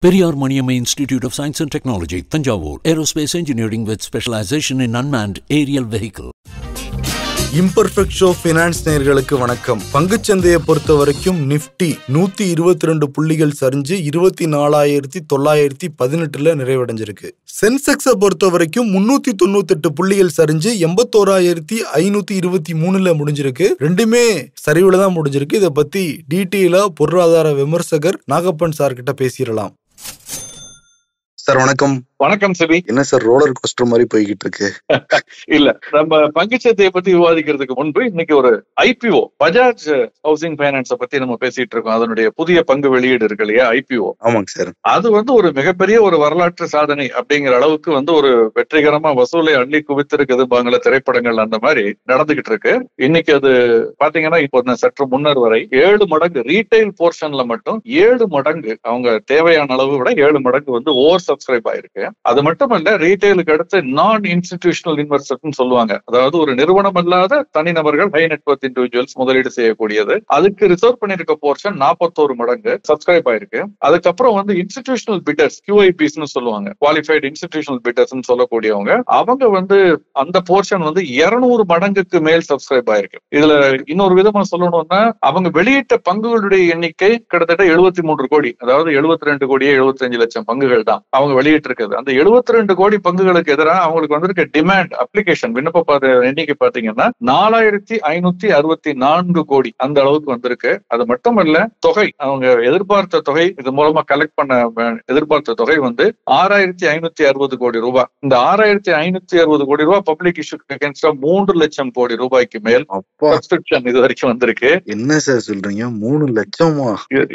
Periyar Maniamma Institute of Science and Technology, Thanjavur. Aerospace engineering with specialization in unmanned aerial vehicle. Imperfect show finance நேயர்களுக்கு வணக்கம். பங்குச்சந்தையை பொறுத்த வரைக்கும் Nifty 122 புள்ளிகள் சரிஞ்சு 24,918 நிறைவடைஞ்சிருக்கு. சென்செக்ஸை பொறுத்த வரைக்கும் 398 புள்ளிகள் சரிஞ்சு 81,523 முடிஞ்சிருக்கு. ரெண்டுமே சரிவுல தான் முடிஞ்சிருக்கு. இதை பத்தி டீட்டெயிலா பொருளாதார விமர்சகர் நாகப்பன் சார் கிட்ட பேசிடலாம். சார் வணக்கம். வணக்கம் சிபி. என்ன சார் ரோலர் கோஸ்டர் மாதிரி போய்கிட்டு இருக்கு? இல்ல, நம்ம பங்குச்சந்தையை பத்தி விவாதிக்கிறதுக்கு முன்பு இன்னைக்கு ஒரு ஐபிஓ பஜாஜ் ஹவுசிங் பைனான்ஸை பத்தி நம்ம பேசிட்டு இருக்கோம். அதனுடைய புதிய பங்கு வெளியீடு இருக்கு இல்லையா, ஐபிஓ. ஆமாங்க சார். அது ஒரு மிகப்பெரிய ஒரு வரலாற்று சாதனை அப்படிங்கிற அளவுக்கு ஒரு வெற்றிகரமா வசூலை அள்ளி குவித்திருக்குது. பாங்கள திரைப்படங்கள் அந்த மாதிரி நடந்துகிட்டு இருக்கு. இன்னைக்கு அது பாத்தீங்கன்னா இப்போ சற்று முன்னர் வரை 7 மடங்கு ரீட்டைல் போர்ஷன்ல மட்டும் 7 மடங்கு அவங்க தேவையான அளவு விட 7 மடங்கு ஓவர் சப்ஸ்கிரைப் ஆயிருக்கு. அது மட்டும் இல்ல, ரீட்டைலுக்கு அடுத்து நான் இன்ஸ்டிடியூஷனல் இன்வெஸ்டர்ஸ் சொல்லுவாங்க. அதாவது ஒரு நிறுவனம் அல்லாத தனிநபர்கள், ஹை நெட்வொர்த் இண்டிவிஜுவல்ஸ் முதலீடு செய்யக்கூடியது. அதுக்கு ரிசர்வ் பண்ணிருக்க போர்ஷன் 41 மடங்கு சப்ஸ்கிரைப் ஆயிருக்கு. அதுக்கப்புறம் இன்ஸ்டிடியூஷனல் பிட்டர்ஸ், QIPs சொல்லுவாங்க, குவாலிஃபைடு இன்ஸ்டிடியூஷனல் பிட்டர்ஸ் சொல்லக்கூடியவங்க, அவங்க அந்த போர்ஷன் 200 மடங்குக்கு மேல் சப்ஸ்கிரைப் ஆயிருக்கு. இதுல இன்னொரு விதமா சொல்லணும்னா, அவங்க வெளியிட்ட பங்குகளுடைய எண்ணிக்கை கிட்டத்தட்ட 73 கோடி, அதாவது 72 கோடியே 75 லட்சம் பங்குகள் தான் அவங்க வெளியிட்டு இருக்குது. அந்த 72 கோடி பங்குகளுக்கு எதிராக அவங்களுக்கு வந்திருக்க டிமாண்ட் அப்ளிகேஷன் விண்ணப்ப எண்ணிக்கை பாத்தீங்கன்னா 4,564 கோடி அந்த அளவுக்கு வந்திருக்கு. அது மட்டுமல்ல, தொகை அவங்க எதிர்பார்த்த தொகை, இது மூலமா கலெக்ட் பண்ண எதிர்பார்த்த தொகை 6,560 கோடி ரூபாய். இந்த 6,560 கோடி ரூபாய் பப்ளிக் இஷ்யூக்கு அகேன்ஸ்டா 3 லட்சம் கோடி ரூபாய்க்கு மேல் சப்ஸ்கிரிப்ஷன் இது வரைக்கும் வந்திருக்கு. என்ன சார் சொல்றீங்க, 3 லட்சமா?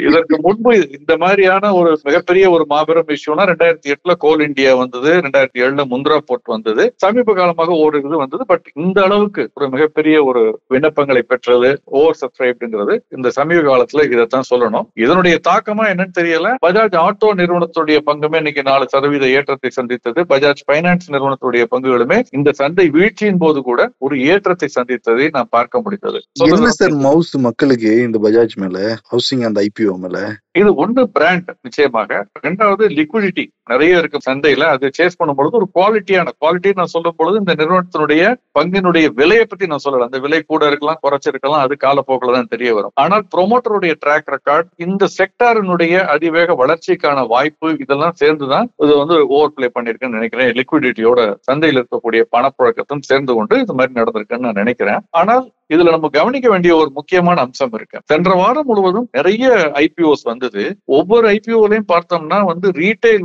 இதற்கு முன்பு இந்த மாதிரியான ஒரு மிகப்பெரிய ஒரு மாபெரும் இஷ்யூனா 2008 கோல் இந்தியா வந்தது, 2007 முந்திரா போர்ட் வந்தது, சமீப காலமாக ஒரு இது வந்தது. பட் இந்த அளவுக்கு ஒரு மிகப்பெரிய ஒரு விண்ணப்பங்களை பெற்றது, ஓவர் சப்ஸ்கிரைப்ங்கிறது இந்த சமீப காலத்துல இதைத்தான் சொல்லணும். இதனுடைய தாக்கமா என்னன்னு தெரியல. பஜாஜ் ஆட்டோ நிறுவனத்துடைய பங்குமே இன்னைக்கு 4% ஏற்றத்தை சந்தித்தது. பஜாஜ் பைனான்ஸ் நிறுவனத்துடைய பங்குகளுமே இந்த சந்தை வீழ்ச்சியின் போது கூட ஒரு ஏற்றத்தை சந்தித்ததை நாம் பார்க்க முடிந்தது. என்ன சார் மவுஸ் மக்களுக்கு இந்த பஜாஜ் மேல, ஹவுசிங் அந்த ஐபிஓ மேல? இது ஒன்று பிராண்ட் நிச்சயமாக, இரண்டாவது லிக்விடிட்டி நிறைய இருக்கு சந்தையில. அது சேஸ் பண்ணும்பொழுது ஒரு குவாலிட்டி நான் சொல்லும் பொழுது இந்த நிறுவனத்தினுடைய பங்கினுடைய விலையை பத்தி நான் சொல்லல. அந்த விலை கூட இருக்கலாம், குறைச்சிருக்கலாம், அது காலப்போக்கில் தான் தெரிய வரும். ஆனால் ப்ரொமோட்டருடைய ட்ராக் ரெக்கார்ட், இந்த செக்டாரினுடைய அதிவேக வளர்ச்சிக்கான வாய்ப்பு, இதெல்லாம் சேர்ந்துதான் இது ஓவர் பிளே பண்ணிருக்குன்னு நினைக்கிறேன். லிக்விடிட்டியோட சந்தையில் இருக்கக்கூடிய பணப்புழக்கத்தும் சேர்ந்து கொண்டு இது மாதிரி நடந்திருக்குன்னு நான் நினைக்கிறேன். ஆனால் இதுல நம்ம கவனிக்க வேண்டிய ஒரு முக்கியமான அம்சம் இருக்கு. சென்ற வாரம் முழுவதும் நிறைய ஐபிஓஸ் வந்தது. ஒவ்வொரு ஐபிஓலையும் பார்த்தோம்னா ரீட்டைல்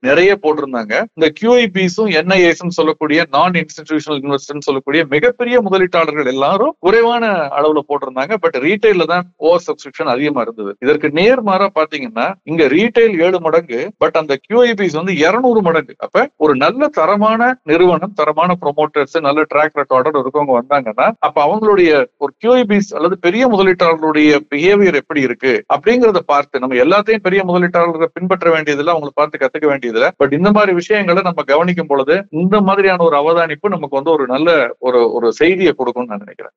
நிறைய போட்டிருந்தாங்க. இந்த QIPஸும் NIAs சொல்லக்கூடிய நான் இன்ஸ்டிடியூஷனல் இன்வெஸ்டர் சொல்லக்கூடிய மிகப்பெரிய முதலீட்டாளர்கள் எல்லாரும் குறைவான அளவுல போட்டிருந்தாங்க. பட் ரீட்டைல்ல தான் ஓவர் சப்ஸ்கிரிப்ஷன் அதிகமா இருந்தது. இதற்கு நேர்மாறா பாத்தீங்கன்னா இங்க ரீட்டைல் 7 மடங்கு, பட் அந்த QIPs 200 மடங்கு. அப்ப ஒரு நல்ல தரமான நிறுவனம், தரமான ப்ரொமோட்டர்ஸ், நல்ல ட்ராக் ரெக்கார்டர் இருக்கவங்க வந்தாங்கன்னா, அப்ப அவங்களுடைய ஒரு QIPs அல்லது பெரிய முதலீட்டாளர்களுடைய பிஹேவியர் எப்படி இருக்கு அப்படிங்கறத பார்த்து, நம்ம எல்லாத்தையும் பெரிய முதலீட்டாளர்களை பின்பற்ற வேண்டியதில்லை, அவங்களை பார்த்து கத்துக்க வேண்டியதில்லை. பட் இந்த மாதிரி விஷயங்களை நம்ம கவனிக்கும் பொழுது இந்த மாதிரியான ஒரு அவதானிப்பு நமக்கு ஒரு நல்ல ஒரு செய்தியை கொடுக்கும்னு நான் நினைக்கிறேன்.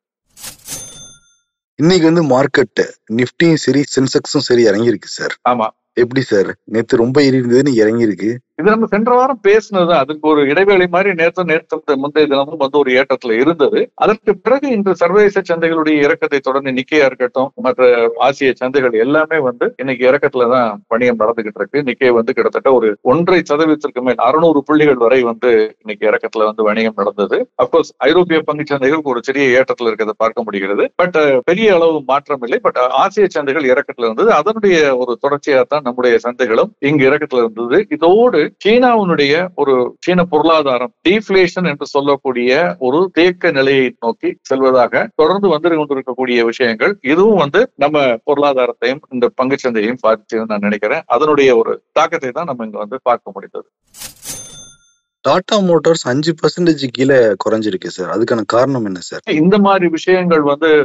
இன்னைக்கு மார்க்கெட் நிப்டியும் சரி, சென்செக்ஸும் சரி இறங்கி இருக்கு சார். ஆமா. எப்படி சார், நேத்து ரொம்ப ஏறி இருந்ததுன்னு இறங்கி இருக்கு? இது நம்ம சென்ற வாரம் பேசினது, அதுக்கு ஒரு இடைவேளை மாதிரி நேற்று முந்தைய தினமும் ஒரு ஏற்றத்துல இருந்தது. அதற்கு பிறகு இன்று சர்வதேச சந்தைகளுடைய இறக்கத்தை தொடர்ந்து நிக்கையா இருக்கட்டும், மற்ற ஆசிய சந்தைகள் எல்லாமே இன்னைக்கு இறக்கத்துலதான் வணிகம் நடந்துகிட்டு இருக்கு. நிக்கை கிட்டத்தட்ட ஒரு 1.5% மேல் 600 புள்ளிகள் வரை இன்னைக்கு இறக்கத்துல வணிகம் நடந்தது. அப்கோர்ஸ் ஐரோப்பிய பங்கு சந்தைகளுக்கு ஒரு சிறிய ஏற்றத்துல இருக்கிறத பார்க்க முடிகிறது. பட் பெரிய அளவு மாற்றம் இல்லை. பட் ஆசிய சந்தைகள் இறக்கத்துல இருந்தது. அதனுடைய ஒரு தொடர்ச்சியா தான் நம்முடைய சந்தைகளும் இங்கு இறக்கத்துல இருந்தது. இதோடு சீனாவுடைய ஒரு சீன பொருளாதாரம் டீஃப்ளேஷன் என்று சொல்லக்கூடிய ஒரு தேக்க நிலையை நோக்கி செல்வதாக தொடர்ந்து கொண்டிருக்கக்கூடிய விஷயங்கள், இதுவும் நம்ம பொருளாதாரத்தையும் இந்த பங்குச்சந்தையையும் பாதிச்சு நான் நினைக்கிறேன். அதனுடைய ஒரு தாக்கத்தை தான் நம்ம இங்க பார்க்க முடிந்தது. டாடா மோட்டார்ஸ் 5% கீழே குறைஞ்சிருக்கு சார். அதுக்கான காரணம் என்ன சார்? இந்த மாதிரி விஷயங்கள்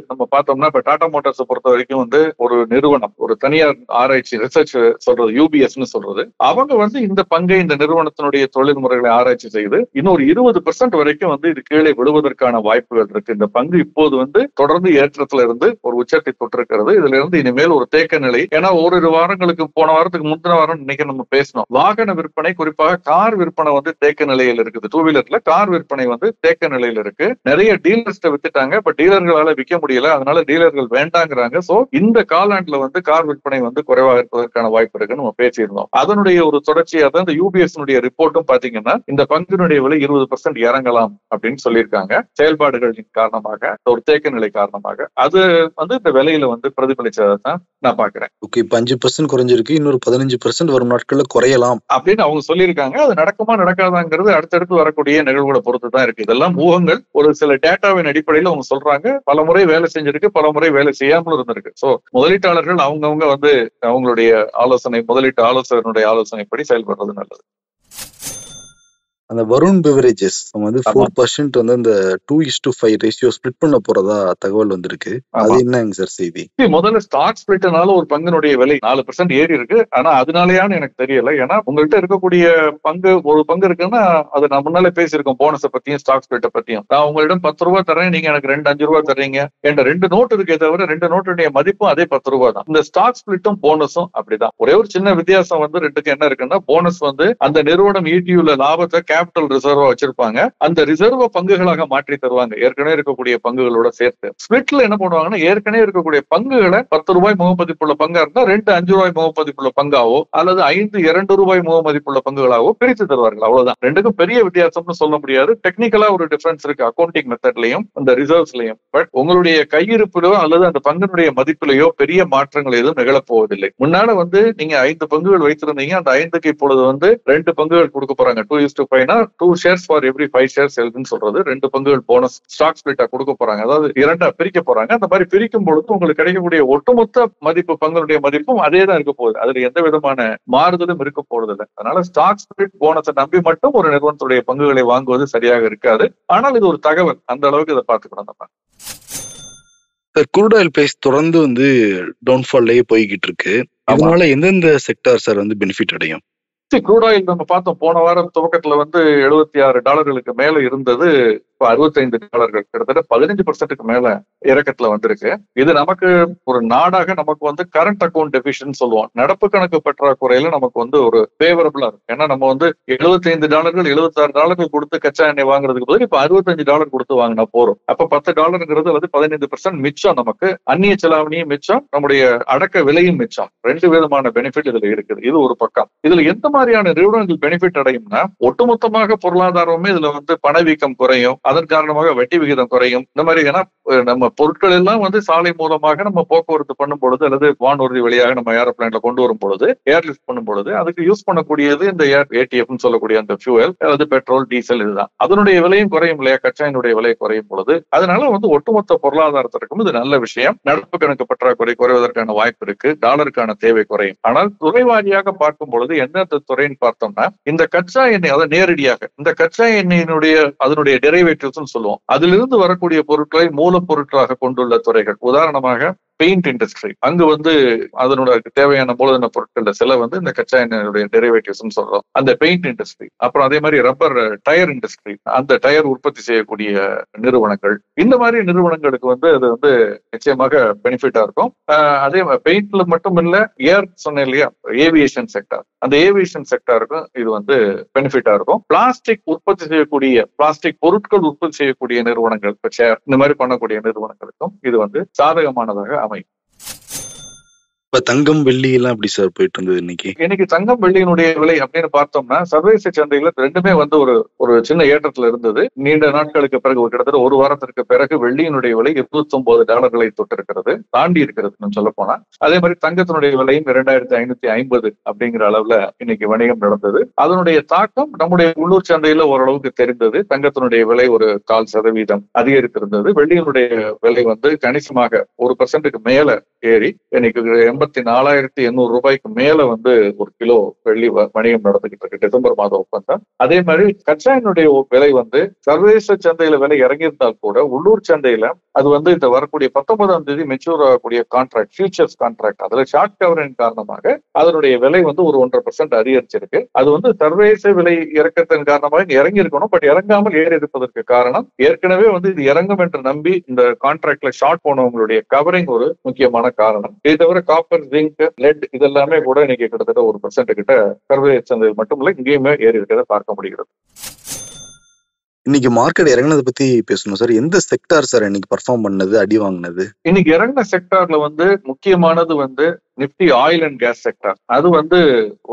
நம்ம பார்த்தோம்னா இப்ப டாடா மோட்டார்ஸ் பொறுத்த வரைக்கும் ஒரு நிறுவனம், ஒரு தனியார் ஆராய்ச்சி ரிசர்ச் சொல்றது யூபிஎஸ்ன்னு சொல்றது, அவங்க இந்த பங்கை இந்த நிறுவனத்தினுடைய தொழில் முறைகளை ஆராய்ச்சி செய்து இன்னொரு 20% வரைக்கும் இது கீழே விழுவதற்கான வாய்ப்புகள் இருக்கு. இந்த பங்கு இப்போது தொடர்ந்து ஏற்றத்துல இருந்து ஒரு உச்சத்தை தொட்டிருக்கிறது. இதுல இருந்து இனிமேல் ஒரு தேக்க நிலை, ஏன்னா ஓரிரு வாரங்களுக்கு போன வாரத்துக்கு முந்தின வாரம் இன்னைக்கு நம்ம பேசணும், வாகன விற்பனை குறிப்பாக கார் விற்பனை தேக்க நிலையில் இருக்குது. டூ வீலர்ல கார் விற்பனை தேக்க நிலையில் இருக்கு. நிறைய டீலர்ஸ் வித்துட்டாங்க, பட் டீலர்களால விற்க முடியல, அதனால டீலர்கள் வேண்டாங்கிறாங்க. சோ இந்த காலாண்டுல கார் விற்பனை குறைவாக இருப்பதற்கான வாய்ப்பு இருக்குன்னு நம்ம பேசியிருந்தோம். அதனுடைய ஒரு தொடர்ச்சியா தான் இந்த யூபிஎஸ் ரிப்போர்ட்டும் பாத்தீங்கன்னா இந்த பங்கினுடைய விலை 20% இறங்கலாம் அப்படின்னு சொல்லியிருக்காங்க. செயல்பாடுகளின் காரணமாக, ஒரு தேக்க நிலை காரணமாக அது இந்த விலையில பிரதிபலிச்சதை தான் நான் பாக்குறேன். ஓகே, இப்ப 5% குறைஞ்சிருக்கு, இன்னொரு 15% வரும் நாட்கள்ல குறையலாம் அப்படின்னு அவங்க சொல்லியிருக்காங்க. அது நடக்குமா நடக்காதாங்கிறது அடுத்தடுத்து வரக்கூடிய நிகழ்வுகளை பொறுத்து தான் இருக்கு. இதெல்லாம் ஊகங்கள், ஒரு சில டேட்டாவின் அடிப்படையில் அவங்க சொல்றாங்க. பல முறை வேலை செஞ்சிருக்கு, பல முறை வேலை செய்யாமல் இருந்திருக்கு. சோ முதலீட்டாளர்கள் அவங்கவுங்க அவங்களுடைய ஆலோசனை, முதலீட்டு ஆலோசகனுடைய ஆலோசனைப்படி செயல்படுறது நல்லது. அந்த வருண் பெவரேஜஸ் 4% அந்த 2:5 ரேஷியோ ஸ்பிளிட் பண்ண போறதா தகவல் வந்திருக்கு. அது என்னங்க சார் செய்தி? முதல்ல ஸ்டாக் ஸ்பிளிட்னால ஒரு பங்கினுடைய விலை 4% ஏறி இருக்கு. ஆனா அதனாலயான்னு எனக்கு தெரியல. ஏன்னா உங்கள்கிட்ட இருக்கக்கூடிய பங்கு, ஒரு பங்கு இருக்குன்னா அது நான் முன்னாலே பேசியிருக்கோம், போனஸை பத்தியும் ஸ்டாக் ஸ்பிளிட்ட பத்தியும். நான் உங்களிடம் 10 ரூபாய் தரேன், நீங்க எனக்கு 5 ரூபாய் தர்றீங்க, என்ற 2 நோட்டு இருக்கே தவிர 2 நோட்டுடைய மதிப்பும் அதே 10 ரூபாய் தான். இந்த ஸ்டாக் ஸ்பிளிட்டும் போனஸும் அப்படிதான். ஒரே ஒரு சின்ன வித்தியாசம் ரெண்டுக்கு என்ன இருக்குன்னா, போனஸ் அந்த நிறுவனம் ஈட்டியுள்ள லாபத்தை கேபிட்டல் ரிசர்வா வச்சிருப்பாங்க, அந்த ரிசர்வ் பங்குகளாக மாற்றி தருவாங்க ஏற்கனவே இருக்கக்கூடிய பங்குகளோட சேர்த்து. ஸ்பிளிட்ல என்ன பண்ணுவாங்கன்னா, ஏற்கனவே இருக்கக்கூடிய பங்குகளை 10 ரூபாய் முகமதிப்புள்ள பங்கா இருந்தா 2 5 ரூபாய் முகமதிப்புள்ள பங்காவோ அல்லது 5 2 ரூபாய் முகமதிப்புள்ள பங்குகளாவோ பிரித்து தருவார்கள். அவ்வளவுதான். ரெண்டுக்கும் பெரிய வித்தியாசம்னு சொல்ல முடியாது. டெக்னிக்கலா ஒரு டிஃபரன்ஸ் இருக்கு அக்கௌண்டிங் மெத்தட்லயும் இந்த ரிசர்வ்ஸ்லயும். பட் உங்களுடைய கையிருப்பிலோ அல்லது அந்த பங்கினுடைய மதிப்பிலேயோ பெரிய மாற்றங்கள் எதுவும் நிகழப்போவதில்லை. முன்னால நீங்க 5 பங்குகள் வைத்திருந்தீங்க, அந்த 5க்கு இப்பொழுது 2 பங்குகள் கொடுக்க போறாங்க. 2:5னா 2 shares for every 5 shares எழுதுன்னு சொல்றது. 2 பங்குகள் போனஸ் ஸ்டாக் ஸ்பிளிட்டா கொடுக்க போறாங்க. அதாவது 2 பிரிக்க போறாங்க. அந்த மாதிரி பிரிக்கும் பொழுது உங்களுக்கு கிடைக்கக்கூடிய ஒட்டுமொத்த மதிப்பு, பங்குடைய மதிப்பும் அதே தான் இருக்க போகுது. அதுல எந்த விதமான மாறுதலும் இருக்க போறது இல்லை. அதனால ஸ்டாக் ஸ்பிளிட் போனஸை நம்பி மட்டும் ஒரு நிறுவனத்துடைய பங்குகளை வாங்குவது சரியாக இருக்காது. ஆனால் இது ஒரு தகவல், அந்த அளவுக்கு இதை பார்த்துக்கணும். நம்ம க்ரூட் ஆயில் பிரைஸ் தொடர்ந்து டவுன்ஃபால்லே போய்கிட்டு இருக்கு. அதனால எந்தெந்த செக்டார் சார் பெனிஃபிட் அடையும்? க்ரூட் ஆயில் நம்ம பார்த்தோம், போன வாரம் துவக்கத்துல $76 மேல இருந்தது. இப்ப $65, கிட்டத்தட்ட 15% மேல இறக்கத்துல வந்திருக்கு. இது நமக்கு ஒரு நாடாக நமக்கு கரண்ட் அக்கௌண்ட் டெபிஷன் சொல்லுவோம். நடப்பு கணக்கு பற்றாக்குறையில நமக்கு ஒரு ஃபேவரபிளா இருக்கும். ஏன்னா நம்ம $75 $76 கொடுத்து கச்சா எண்ணெய் வாங்குறதுக்கு பதில் இப்ப $65 கொடுத்து வாங்கினா போறோம். அப்ப $10 அல்லது 15% மிச்சம். நமக்கு அந்நிய செலாவணியும் மிச்சம், நம்முடைய அடக்க விலையும் மிச்சம். 2 விதமான பெனிஃபிட் இதுல இருக்குது. இது ஒரு பக்கம். இதுல எந்த மாதிரியான நிறுவனங்கள் பெனிஃபிட் அடையும்னா, ஒட்டுமொத்தமாக பொருளாதாரமே இதுல பணவீக்கம் குறையும், அதன் காரணமாக வட்டி விகிதம் குறையும். இந்த மாதிரி ஏன்னா நம்ம பொருட்கள் எல்லாம் சாலை மூலமாக நம்ம போக்குவரத்து பண்ணும் பொழுது அல்லது வானூர்தி வழியாக நம்ம ஏரோப்ளேன்ல கொண்டு வரும் பொழுது, ஏர்லிஃப்ட் பண்ணும் பொழுது அதுக்கு யூஸ் பண்ணக்கூடியது இந்த ஏடிஎஃப் சொல்லக்கூடிய அந்த ஃபியூவல், அதாவது பெட்ரோல், டீசல். இதுதான். அதனுடைய விலையும் குறையும் இல்லையா, கச்சாயினுடைய விலை குறையும் பொழுது. அதனால ஒட்டுமொத்த பொருளாதாரத்திற்கும் இது நல்ல விஷயம். நடப்பு கணக்கு பற்றாக்குறை குறைவதற்கான வாய்ப்பு இருக்கு, டாலருக்கான தேவை குறையும். ஆனால் துறைவாரியாக பார்க்கும் பொழுது எந்தெந்த துறைன்னு பார்த்தோம்னா, இந்த கச்சா எண்ணெய், அதாவது நேரடியாக இந்த கச்சா எண்ணெயினுடைய அதனுடைய டெரிவேட்டிவ்ஸ் சொல்லுவோம், அதிலிருந்து வரக்கூடிய பொருட்களை மூலப்பொருட்களாக கொண்டுள்ள துறைகள். உதாரணமாக பெயிண்ட் இண்டஸ்ட்ரி, அங்கு அதனோட தேவையான மூலதன பொருட்கள சில இந்த கச்சா எண்ணெய் டெரிவேட்டிவ்ஸ் சொல்றோம், அந்த பெயிண்ட் இண்டஸ்ட்ரி. அப்புறம் அதே மாதிரி ரப்பர் டயர் இண்டஸ்ட்ரி, அந்த டயர் உற்பத்தி செய்யக்கூடிய நிறுவனங்கள். இந்த மாதிரி நிறுவனங்களுக்கு அது நிச்சயமாக பெனிஃபிட்டா இருக்கும். அதே பெயிண்ட்ல மட்டும் இல்ல, ஏர் சொன்னேன் இல்லையா, ஏவியேஷன் செக்டார், அந்த ஏவியேஷன் செக்டாருக்கும் இது பெனிஃபிட்டா இருக்கும். பிளாஸ்டிக் உற்பத்தி செய்யக்கூடிய, பிளாஸ்டிக் பொருட்கள் உற்பத்தி செய்யக்கூடிய நிறுவனங்கள், சேர், இந்த மாதிரி பண்ணக்கூடிய நிறுவனங்களுக்கும் இது சாதகமானதாக அமையும். தங்கம், வெள்ளி எல்லாம் எப்படி சார் போயிட்டு இருந்தது இன்னைக்கு தங்கம் வெள்ளியினுடைய விலை அப்படின்னு பார்த்தோம்னா, சர்வதேச சந்தையில ரெண்டுமே ஒரு சின்ன ஏற்றத்துல இருந்தது. நீண்ட நாட்களுக்கு பிறகு, கிட்டத்தட்ட ஒரு வாரத்திற்கு பிறகு வெள்ளியினுடைய விலை $29 தொட்டிருக்கிறது, தாண்டி இருக்கிறது சொல்ல போனா. அதே மாதிரி தங்கத்தினுடைய விலையும் 2550 அப்படிங்கிற அளவுல இன்னைக்கு வணிகம் நடந்தது. அதனுடைய தாக்கம் நம்முடைய உள்ளூர் சந்தையில ஓரளவுக்கு தெரிந்தது. தங்கத்தினுடைய விலை ஒரு 0.25% அதிகரித்திருந்தது. வெள்ளியினுடைய விலை கணிசமாக 1% மேல ஏறி இன்னைக்கு 84,800 ரூபாய்க்கு மேல வந்து ஒரு கிலோ வெள்ளி வணிகம் நடந்துகிட்டு இருக்கு டிசம்பர் மாத ஒப்பந்தம். அதே மாதிரி கச்சா எண்ணெயுடைய விலை வந்து சர்வதேச சந்தையில விலை இறங்கியிருந்தால் கூட உள்ளூர் சந்தையில அது வந்து இந்த வரக்கூடிய 19ஆம் தேதி மெச்சூர் ஆகக்கூடிய கான்ட்ராக்ட், ஃபியூச்சர்ஸ் கான்ட்ராக்ட், அதுல ஷார்ட் கவரிங் காரணமாக அதனுடைய விலை வந்து ஒரு 1.5% அதிகரிச்சிருக்கு. அது வந்து சர்வதேச விலை இறக்கத்தின் காரணமாக இறங்கி இருக்கணும், பட் இறங்காமல் ஏறி இருப்பதற்கு காரணம் ஏற்கனவே வந்து இது இறங்கும் என்று நம்பி இந்த கான்ட்ராக்ட்ல ஷார்ட் போனவங்களுடைய கவரிங் ஒரு முக்கியமான காரணம். இது தவிர காப்பர், ஜிங்க், லெட் இதெல்லாமே கூட இன்னைக்கு கிட்டத்தட்ட 1% கிட்ட சர்வதேச சந்தையில் மட்டுமில்லை இங்கேயுமே ஏறி இருக்கிறத பார்க்க முடிகிறது. இன்னைக்கு மார்க்கெட் இறங்கினதை பத்தி பேசணும் சார். எந்த செக்டார் சார் இன்னைக்கு பர்ஃபார்ம் பண்ணது, அடி வாங்கினது? இன்னைக்கு இறங்கின செக்டார்ல வந்து முக்கியமானது வந்து Nifty oil and gas sector. அது வந்து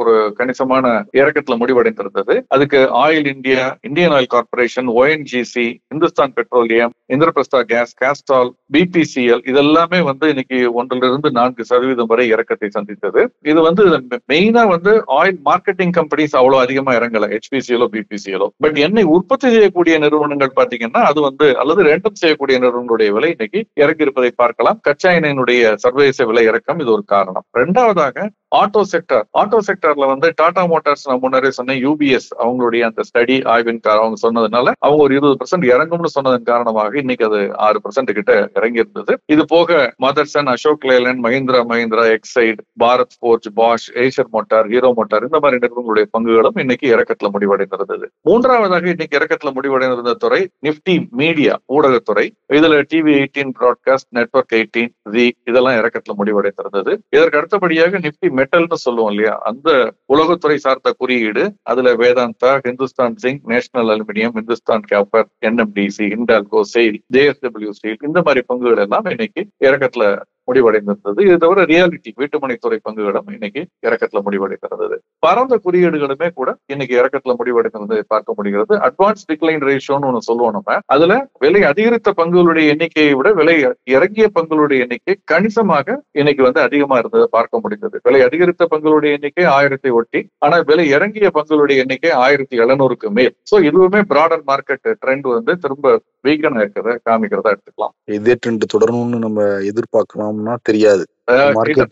ஒரு கணிசமான இறக்கத்துல முடிவடைந்திருந்தது. அதுக்கு oil India, Indian oil corporation, ONGC, Hindustan petroleum, Indraprastha gas, Castrol, BPCL இதெல்லாமே வந்து இன்னைக்கு 1% வரை இறக்கத்தை சந்தித்தது. இது வந்து மெயினா வந்து ஆயில் மார்க்கெட்டிங் கம்பெனிஸ் அவ்வளவு அதிகமா இறங்கல, HPCL, BPCL. பட் எண்ணெய் உற்பத்தி செய்யக்கூடிய நிறுவனங்கள் பாத்தீங்கன்னா அது வந்து அல்லது ரெண்டும் செய்யக்கூடிய நிறுவனங்களுடைய விலை இன்னைக்கு இறங்கி இருப்பதை பார்க்கலாம். கச்சா எண்ணெயினுடைய சர்வதேச விலை இறக்கம் இது ஒரு காரணம். இரண்டாவதாக ஆட்டோ செக்டர். ஆட்டோ செக்டர்ல வந்து டாடா மோட்டார்ஸ் நான் முன்னரே சொன்னேன், UBS அவங்களுடைய அந்த ஸ்டடி ஆய்வின் அவங்க சொன்னதுனால அவங்க ஒரு 20% இறங்கும்னு சொன்னதன் காரணமாக இன்னைக்கு அது 6% கிட்ட இறங்கி இருந்தது. இது போக Motherson, Ashok Leyland, Mahindra, Exide, Bharat Forge, Bosch, Eicher motor, Hero motor இந்த மாதிரி நிறுவனங்களுடைய பங்குகளும் இன்னைக்கு இறக்கத்துல முடிவடைந்திருந்தது. மூன்றாவதாக இன்னைக்கு இறக்கத்துல முடிவடைந்திருந்த துறை நிப்டி மீடியா, ஊடகத்துறை. இதுல TV18 பிராட்காஸ்ட், நெட்வொர்க் 18, ஜி இதெல்லாம் இறக்கத்துல முடிவடைந்திருந்தது. இதற்கு அடுத்தபடியாக நிப்டி மெட்டல்னு சொல்லுவோம் இல்லையா, அந்த உலகத்துறை சார்ந்த குறியீடு, அதுல Vedanta, Hindustan zinc, national aluminium, Hindustan copper, NMDC, Hindalco, sail, JSW steel இந்த மாதிரி பங்குகள் எல்லாம் இன்னைக்கு இறக்கத்துல முடிவடைந்திருந்தது. இது தவிர ரியாலிட்டி வீட்டுமனைத்துறை பங்குகளும் இன்னைக்கு இறக்கத்துல முடிவடைந்திருந்தது. பரந்த குறியீடுகளுமே கூட இன்னைக்கு இறக்கத்துல முடிவடைந்திருந்ததை பார்க்க முடிகிறது. அட்வான்ஸ் டிக்ளைன் ரேஷியோன்னு ஒண்ணு சொல்லுவோம் நம்ம. அதுல விலை அதிகரித்த பங்குகளுடைய எண்ணிக்கையை விட விலை இறங்கிய பங்குகளுடைய எண்ணிக்கை கணிசமாக இன்னைக்கு வந்து அதிகமா இருந்ததை பார்க்க முடிந்தது. விலை அதிகரித்த பங்குகளுடைய எண்ணிக்கை 1000 ஒட்டி, ஆனா விலை இறங்கிய பங்குகளுடைய எண்ணிக்கை 1700க்கு மேல். சோ இதுவுமே பிராடர் மார்க்கெட் ட்ரெண்ட் வந்து திரும்ப வீக்கனா இருக்கிறத காமிக்கிறதா எடுத்துக்கலாம். இதே ட்ரெண்ட் தொடரணும்னு நம்ம எதிர்பார்க்கலாம்னா தெரியாது.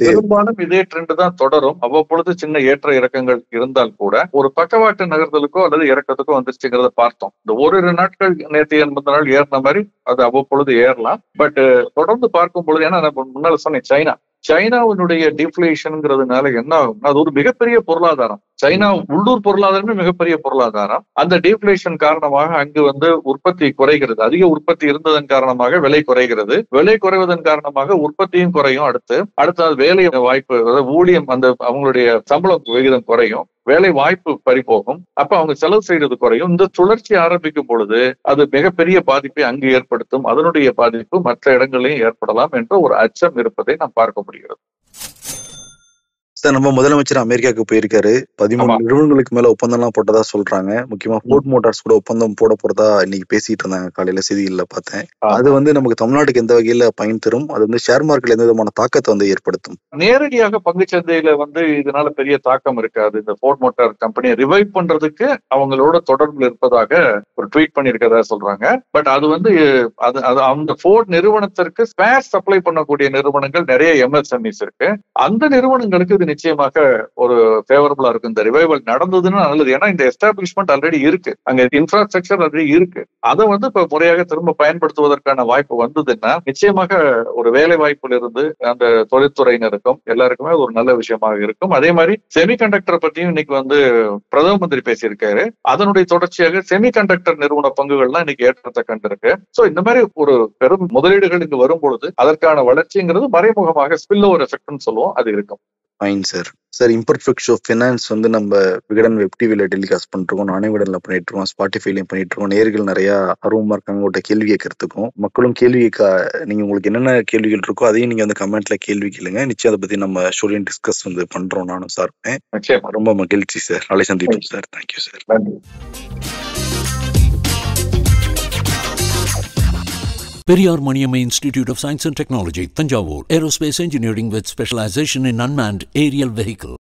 பெரும்பாலும் இதே ட்ரெண்ட் தான் தொடரும். அவ்வப்பொழுது சின்ன ஏற்ற இறக்கங்கள் இருந்தால் கூட ஒரு பக்கவாட்டு நகர்தலுக்கோ அல்லது இறக்கத்துக்கோ வந்துருச்சுங்கிறத பார்த்தோம். இந்த ஓரிரு நாட்கள் நேற்று 80 நாள் ஏறின மாதிரி அது அவ்வப்பொழுது ஏறலாம். பட் தொடர்ந்து பார்க்கும் பொழுது, ஏன்னா நான் முன்னால சொன்னேன், சைனாவினுடைய டிஃப்ளேஷன்ங்கிறதுனால என்ன ஆகும், அது ஒரு மிகப்பெரிய பொருளாதாரம். சைனா உள்ளூர் பொருளாதாரமே மிகப்பெரிய பொருளாதாரம். அந்த டிஃப்ளேஷன் காரணமாக அங்கு வந்து உற்பத்தி குறைகிறது. அதிக உற்பத்தி இருந்ததன் காரணமாக விலை குறைகிறது. விலை குறைவதன் காரணமாக உற்பத்தியும் குறையும். அடுத்தது வேலை வாய்ப்பு, அதாவது ஊழியம், அந்த அவங்களுடைய சம்பளம் விகிதம் குறையும், வேலை வாய்ப்பு பறிபோகும். அப்ப அவங்க செலவு செய்யறது குறையும். இந்த சுழற்சி ஆரம்பிக்கும் பொழுது அது மிகப்பெரிய பாதிப்பை அங்கு ஏற்படுத்தும். அதனுடைய பாதிப்பு மற்ற இடங்களிலும் ஏற்படலாம் என்ற ஒரு அச்சம் இருப்பதை நாம் பார்க்க முடிகிறது. சார், நம்ம முதலமைச்சர் அமெரிக்காவுக்கு போயிருக்காரு. 13 நிறுவனங்களுக்கு மேல ஒப்பந்தம் எல்லாம் போட்டதா சொல்றாங்க. முக்கியமா ஃபோர்ட் மோட்டார்ஸ் கூட ஒப்பந்தம் போட போறதா இன்னைக்கு பேசிட்டு இருந்தாங்க, காலையில செய்திகள்ல பார்த்தேன். அது வந்து நமக்கு தமிழ்நாட்டுக்கு எந்த வகையில பயன் தரும், அது வந்து ஷேர் மார்க்கெட்ல எந்த விதமான தாக்கத்தை வந்து ஏற்படுத்தும்? நேரடியாக பங்கு சந்தையில வந்து இதனால பெரிய தாக்கம் இருக்காது. இந்த ஃபோர்ட் மோட்டார் கம்பெனியை ரிவைவ் பண்றதுக்கு அவங்களோட தொடர்புல இருப்பதாக ஒரு ட்வீட் பண்ணிருக்கதா சொல்றாங்க. பட் அது வந்து அந்த ஃபோர்ட் நிறுவனத்திற்கு ஸ்பேர் சப்ளை பண்ணக்கூடிய நிறுவனங்கள் நிறைய MSMEs இருக்கு. அந்த நிறுவனங்களுக்கு இது நிச்சயமாக ஒரு ஃபேவரபிளா இருக்கு. இந்த ரிவைவல் நடந்ததுன்னா நல்லது. ஏன்னா இந்த எஸ்டாபிளிஷ்மெண்ட் ஆல்ரெடி இருக்கு, அங்க இன்ஃப்ராஸ்ட்ரக்சர் ஆல்ரெடி இருக்கு. அதை வந்து இப்ப முறையாக திரும்ப பயன்படுத்துவதற்கான வாய்ப்பு வந்ததுன்னா நிச்சயமாக ஒரு வேலை வாய்ப்புல இருந்து அந்த தொழில்துறையினருக்கும் எல்லாருக்குமே ஒரு நல்ல விஷயமாக இருக்கும். அதே மாதிரி செமிகண்டக்டர் பத்தியும் இன்னைக்கு வந்து பிரதம மந்திரி பேசியிருக்காரு. அதனுடைய தொடர்ச்சியாக செமிகண்டக்டர் நிறுவன பங்குகள்லாம் இன்னைக்கு ஏற்றத்தை கண்டிருக்கு. சோ இந்த மாதிரி ஒரு பெரும் முதலீடுகள் இங்கு வரும் பொழுது அதற்கான வளர்ச்சிங்கிறது மறைமுகமாக ஸ்பில் ஓவர் எஃபெக்ட்னு சொல்லுவோம், அது இருக்கும். Fine sir. Sir, imperfect show finance வந்து நம்ம விகடன் வெப் டிவில டெலிகாஸ்ட் பண்ணிருக்கோம், நானே விகடன்ல பண்ணிட்டு இருக்கோம், ஸ்பாட்டிஃபைலையும் பண்ணிட்டு இருக்கோம். நேயர்கள் நிறைய ஆர்வமா இருக்காங்க உங்கள்கிட்ட கேள்வி கேட்கறதுக்கும். மக்களும் கேள்வி நீங்க உங்களுக்கு என்னென்ன கேள்விகள் இருக்கோ அதையும் நீங்க வந்து கமெண்ட்ல கேள்வி கேளுங்க. நிச்சயம் அதை பத்தி நம்ம ஷோலையும் டிஸ்கஸ் வந்து பண்றோம், நானும் சார். ரொம்ப மகிழ்ச்சி சார். நாளை சந்திப்போம் sir. Thank you sir. Periyar Maniamma Institute of Science and Technology, Tanjavur. Aerospace engineering with specialization in unmanned aerial vehicle.